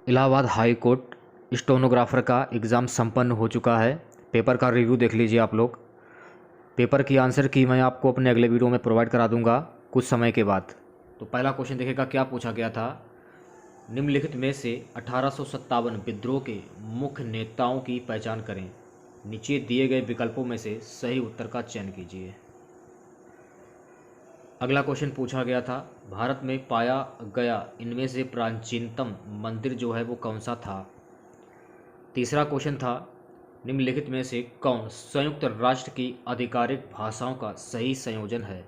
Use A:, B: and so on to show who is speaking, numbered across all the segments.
A: Allahabad high court stenographer का exam संपन्न हो चुका है। पेपर का रिव्यू देख लीजिए आप लोग। पेपर की आंसर की मैं आपको अपने अगले वीडियो में प्रोवाइड करा दूंगा कुछ समय के बाद। तो पहला क्वेश्चन देखिएगा, क्या पूछा गया था। निम्नलिखित में से 1857 विद्रोह के मुख्य नेताओं की पहचान करें। नीचे दिए गए विकल्पों में से सही उत्तर का चयन कीजिए। अगला क्वेश्चन पूछा गया था, भारत में पाया गया इनमें से प्राचीनतम मंदिर जो है वो कौन सा था। तीसरा क्वेश्चन था, निम्नलिखित में से कौन संयुक्त राष्ट्र की आधिकारिक भाषाओं का सही संयोजन है।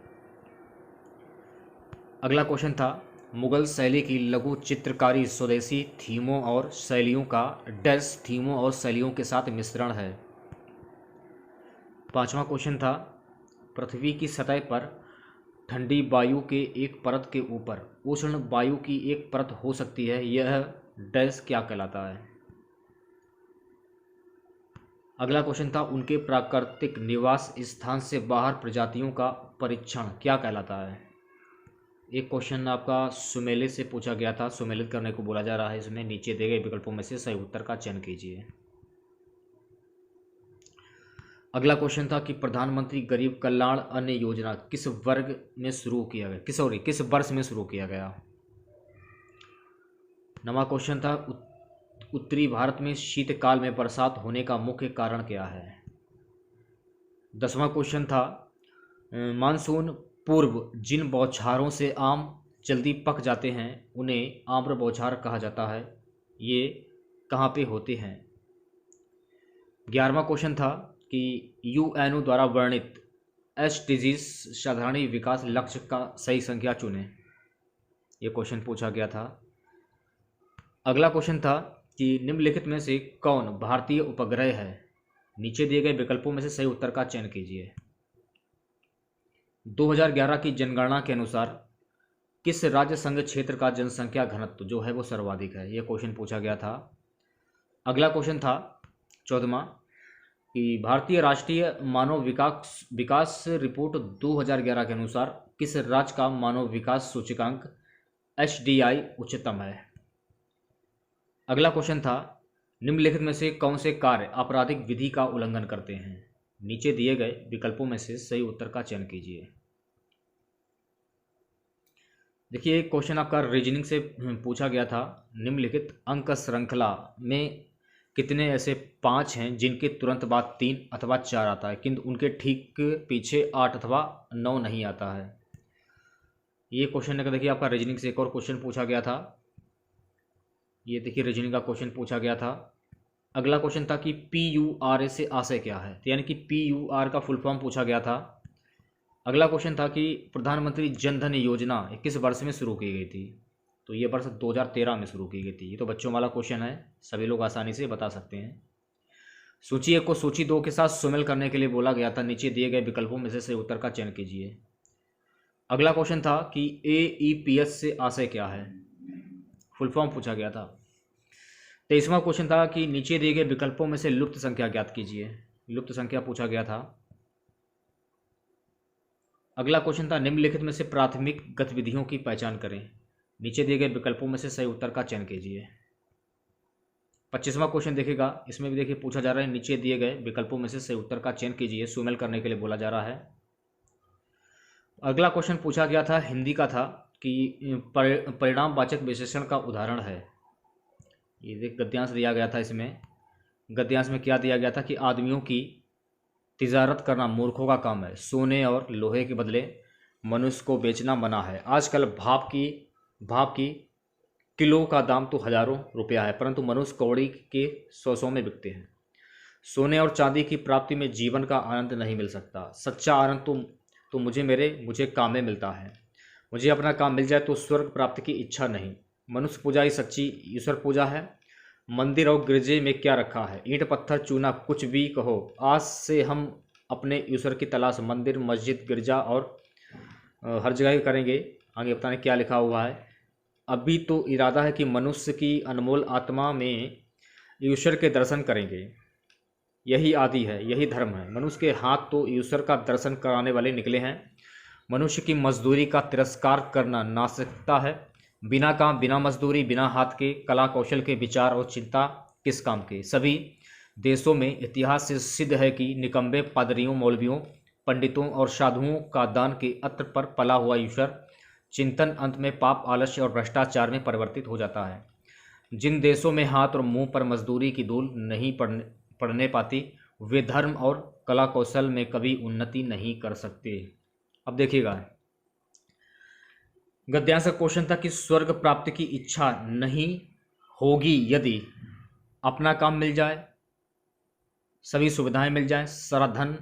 A: अगला क्वेश्चन था, मुगल शैली की लघु चित्रकारी स्वदेशी थीमों और शैलियों का डैश थीमों और शैलियों के साथ मिश्रण है। पांचवा क्वेश्चन था, पृथ्वी की सतह पर ठंडी वायु के एक परत के ऊपर उष्ण वायु की एक परत हो सकती है, यह डैश क्या कहलाता है। अगला क्वेश्चन था, उनके प्राकृतिक निवास स्थान से बाहर प्रजातियों का परीक्षण क्या कहलाता है। एक क्वेश्चन आपका सुमेलित से पूछा गया था, सुमेलित करने को बोला जा रहा है। इसमें नीचे दिए गए विकल्पों में से सही उत्तर का चयन कीजिए। अगला क्वेश्चन था कि प्रधानमंत्री गरीब कल्याण अन्न योजना किस वर्ग में शुरू किया गया, किस वर्ष में शुरू किया गया। नवा क्वेश्चन था, उत्तरी भारत में शीतकाल में बरसात होने का मुख्य कारण क्या है। 10वां क्वेश्चन था, मानसून पूर्व जिन बौछारों से आम जल्दी पक जाते हैं उन्हें आम्र बौछार कहा जाता है, ये कहाँ पे होते हैं। 11वां क्वेश्चन था कि यूएनओ द्वारा वर्णित एसडीजीज साधारण विकास लक्ष्य का सही संख्या चुनें। ये क्वेश्चन पूछा गया था। अगला क्वेश्चन था कि निम्नलिखित में से कौन भारतीय उपग्रह है। नीचे दिए गए विकल्पों में से सही उत्तर का चयन कीजिए। 2011 की जनगणना के अनुसार किस राज्य संघ क्षेत्र का जनसंख्या घनत्व जो है वो सर्वाधिक है, यह क्वेश्चन पूछा गया था। अगला क्वेश्चन था 14वां कि भारतीय राष्ट्रीय मानव विकास रिपोर्ट 2011 के अनुसार किस राज्य का मानव विकास सूचकांक HDI उच्चतम है। अगला क्वेश्चन था, निम्नलिखित में से कौन से कार्य आपराधिक विधि का उल्लंघन करते हैं। नीचे दिए गए विकल्पों में से सही उत्तर का चयन कीजिए। देखिए क्वेश्चन आपका रीजनिंग से पूछा गया था, निम्नलिखित अंक श्रृंखला में कितने ऐसे 5 हैं जिनके तुरंत बाद 3 अथवा 4 आता है किंतु उनके ठीक पीछे 8 अथवा 9 नहीं आता है। ये क्वेश्चन का देखिए आपका रीजनिंग से एक और क्वेश्चन पूछा गया था। ये देखिए रीजनिंग का क्वेश्चन पूछा गया था। अगला क्वेश्चन था कि PURA से आशय क्या है, यानी कि PUR का फुल फॉर्म पूछा गया था। अगला क्वेश्चन था कि प्रधानमंत्री जन धन योजना किस वर्ष में शुरू की गई थी, तो ये वर्ष 2013 में शुरू की गई थी। ये तो बच्चों वाला क्वेश्चन है, सभी लोग आसानी से बता सकते हैं। सूची 1 को सूची 2 के साथ शामिल करने के लिए बोला गया था। नीचे दिए गए विकल्पों में से सही उत्तर का चयन कीजिए। अगला क्वेश्चन था कि AEPS से आशय क्या है, फुल फॉर्म पूछा गया था। 23वां क्वेश्चन था कि नीचे दिए गए विकल्पों में से लुप्त संख्या ज्ञात कीजिए। लुप्त संख्या पूछा गया था। अगला क्वेश्चन था, निम्नलिखित में से प्राथमिक गतिविधियों की पहचान करें। नीचे दिए गए विकल्पों में से सही उत्तर का चयन कीजिए। 25वां क्वेश्चन देखेगा, इसमें भी देखिए पूछा जा रहा है, नीचे दिए गए विकल्पों में से सही उत्तर का चयन कीजिए। शामिल करने के लिए बोला जा रहा है। अगला क्वेश्चन पूछा गया था, हिंदी का था कि परिणामवाचक विशेषण का उदाहरण है। ये देख गद्यांश दिया गया था। इसमें गद्यांश में क्या दिया गया था कि आदमियों की तिजारत करना मूर्खों का काम है, सोने और लोहे के बदले मनुष्य को बेचना मना है। आजकल भाप की किलो का दाम तो हज़ारों रुपया है, परंतु मनुष्य कौड़ी के 100 में बिकते हैं। सोने और चांदी की प्राप्ति में जीवन का आनंद नहीं मिल सकता। सच्चा आनंद तो मुझे काम में मिलता है। मुझे अपना काम मिल जाए तो स्वर्ग प्राप्ति की इच्छा नहीं। मनुष्य पूजा ही सच्ची ईश्वर पूजा है। मंदिर और गिरजे में क्या रखा है, ईंट पत्थर चूना कुछ भी कहो, आज से हम अपने ईश्वर की तलाश मंदिर मस्जिद गिरजा और हर जगह ही करेंगे। आगे बताने क्या लिखा हुआ है। अभी तो इरादा है कि मनुष्य की अनमोल आत्मा में ईश्वर के दर्शन करेंगे। यही आदि है, यही धर्म है। मनुष्य के हाथ तो ईश्वर का दर्शन कराने वाले निकले हैं। मनुष्य की मजदूरी का तिरस्कार करना नास्तिकता है। बिना काम, बिना मजदूरी, बिना हाथ के, कला कौशल के, विचार और चिंता किस काम के। सभी देशों में इतिहास से सिद्ध है कि निकम्मे पादरियों, मौलवियों, पंडितों और साधुओं का दान के अत्र पर पला हुआ ईश्वर चिंतन अंत में पाप, आलस्य और भ्रष्टाचार में परिवर्तित हो जाता है। जिन देशों में हाथ और मुंह पर मजदूरी की धूल नहीं पड़ने पाती, वे धर्म और कला कौशल में कभी उन्नति नहीं कर सकते। अब देखिएगा, गद्यांश का क्वेश्चन था कि स्वर्ग प्राप्ति की इच्छा नहीं होगी यदि अपना काम मिल जाए, सभी सुविधाएं मिल जाए, सारा धन,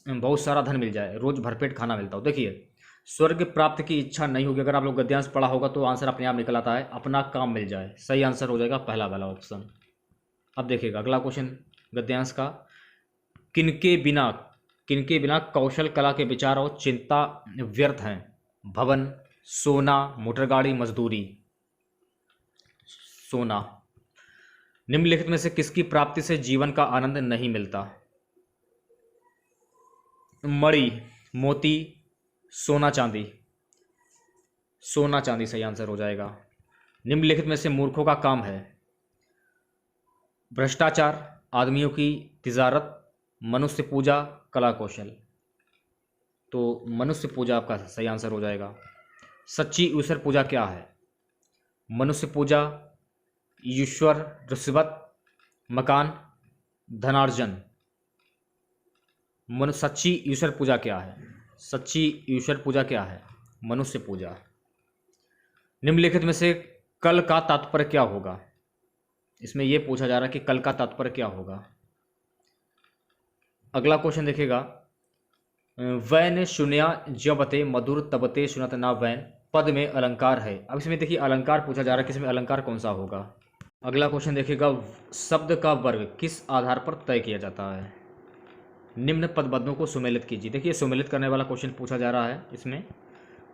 A: बहुत सारा धन मिल जाए, रोज भरपेट खाना मिलता हो। देखिए, स्वर्ग प्राप्त की इच्छा नहीं होगी, अगर आप लोग गद्यांश पढ़ा होगा तो आंसर अपने आप निकल आता है, अपना काम मिल जाए। सही आंसर हो जाएगा पहला वाला ऑप्शन। अब देखिएगा अगला क्वेश्चन गद्यांश का, किनके बिना कौशल, कला के विचार और चिंता व्यर्थ हैं। भवन, सोना, मोटरगाड़ी, मजदूरी। सोना। निम्नलिखित में से किसकी प्राप्ति से जीवन का आनंद नहीं मिलता। मणि, मोती, सोना चांदी। सोना चांदी सही आंसर हो जाएगा। निम्नलिखित में से मूर्खों का काम है। भ्रष्टाचार, आदमियों की तिजारत, मनुष्य पूजा, कला कौशल। तो मनुष्य पूजा आपका सही आंसर हो जाएगा। सच्ची ईश्वर पूजा क्या है। मनुष्य पूजा, ईश्वर, रिश्वत, मकान, धनार्जन। सच्ची ईश्वर पूजा क्या है। सच्ची ईश्वर पूजा क्या है। मनुष्य पूजा। निम्नलिखित में से कल का तात्पर्य क्या होगा। इसमें यह पूछा जा रहा है कि कल का तात्पर्य क्या होगा। अगला क्वेश्चन देखिएगा, वैन सुनया जबते मधुर तबते सुनत ना वैन, पद में अलंकार है। अब इसमें देखिए अलंकार पूछा जा रहा है कि इसमें अलंकार कौन सा होगा। अगला क्वेश्चन देखिएगा, शब्द का वर्ग किस आधार पर तय किया जाता है। निम्न पदबद्धों को सुमेलित कीजिए। देखिए सुमेलित करने वाला क्वेश्चन पूछा जा रहा है इसमें,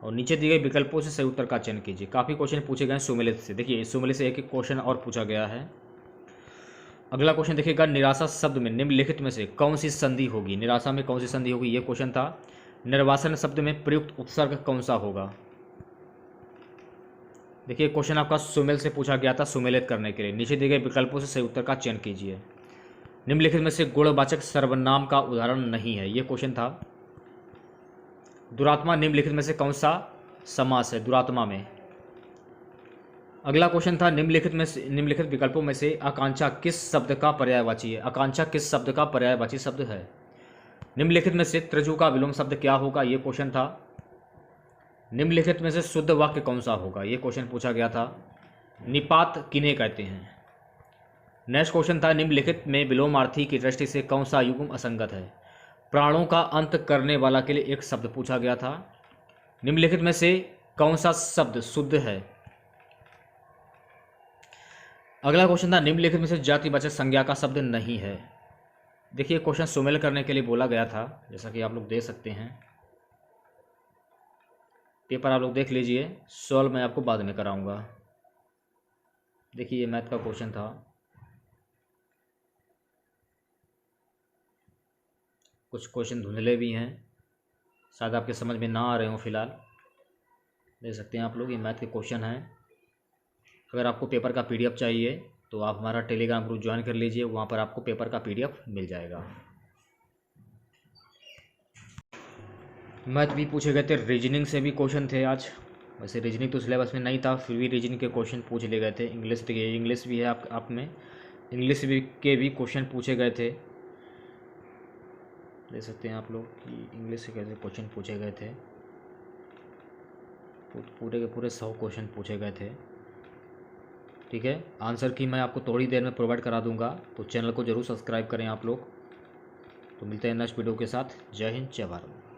A: और नीचे दिए गए विकल्पों से सही उत्तर का चयन कीजिए। काफ़ी क्वेश्चन पूछे गए हैं सुमेलित से। देखिए सुमेलित से एक एक क्वेश्चन और पूछा गया है। अगला क्वेश्चन देखिएगा, निराशा शब्द में निम्नलिखित में से कौन सी संधि होगी। निराशा में कौन सी संधि होगी, ये क्वेश्चन था। निर्वासन शब्द में प्रयुक्त उपसर्ग कौन सा होगा। देखिए क्वेश्चन आपका सुमेल से पूछा गया था, सुमेलित करने के लिए नीचे दिए गए विकल्पों से सही उत्तर का चयन कीजिए। निम्नलिखित में से गुणवाचक सर्वनाम का उदाहरण नहीं है, ये क्वेश्चन था। दुरात्मा निम्नलिखित में से कौन सा समास है दुरात्मा में। अगला क्वेश्चन था, निम्नलिखित विकल्पों में से आकांक्षा किस शब्द का पर्यायवाची है। आकांक्षा किस शब्द का पर्यायवाची शब्द है। निम्नलिखित में से त्रिजु का विलोम शब्द क्या होगा, ये क्वेश्चन था। निम्नलिखित में से शुद्ध वाक्य कौन सा होगा, ये क्वेश्चन पूछा गया था। निपात किन्हें कहते हैं। नेक्स्ट क्वेश्चन था, निम्नलिखित में विलोमार्थी की दृष्टि से कौन सा युग्म असंगत है। प्राणों का अंत करने वाला के लिए एक शब्द पूछा गया था। निम्नलिखित में से कौन सा शब्द शुद्ध है। अगला क्वेश्चन था, निम्नलिखित में से जातिवाचक संज्ञा का शब्द नहीं है। देखिए क्वेश्चन सुमेल करने के लिए बोला गया था, जैसा कि आप लोग देख सकते हैं। पेपर आप लोग देख लीजिए, सॉल्व मैं आपको बाद में कराऊंगा। देखिए ये मैथ का क्वेश्चन था। कुछ क्वेश्चन धुंधले भी हैं, शायद आपके समझ में ना आ रहे हों फिलहाल। देख सकते हैं आप लोग, ये मैथ के क्वेश्चन हैं। अगर आपको पेपर का पीडीएफ चाहिए तो आप हमारा टेलीग्राम ग्रुप ज्वाइन कर लीजिए, वहाँ पर आपको पेपर का पीडीएफ मिल जाएगा। मैथ भी पूछे गए थे, रीजनिंग से भी क्वेश्चन थे आज। वैसे रीजनिंग तो सिलेबस में नहीं था, फिर भी रीजनिंग के क्वेश्चन पूछ लिए गए थे। इंग्लिश देखिए, इंग्लिश भी है आप में, इंग्लिश के भी क्वेश्चन पूछे गए थे। देख सकते हैं आप लोग कि इंग्लिश से कैसे क्वेश्चन पूछे गए थे। पूरे के पूरे 100 क्वेश्चन पूछे गए थे। ठीक है, आंसर की मैं आपको थोड़ी देर में प्रोवाइड करा दूंगा, तो चैनल को ज़रूर सब्सक्राइब करें आप लोग। तो मिलते हैं नेक्स्ट वीडियो के साथ। जय हिंद, जय भारत।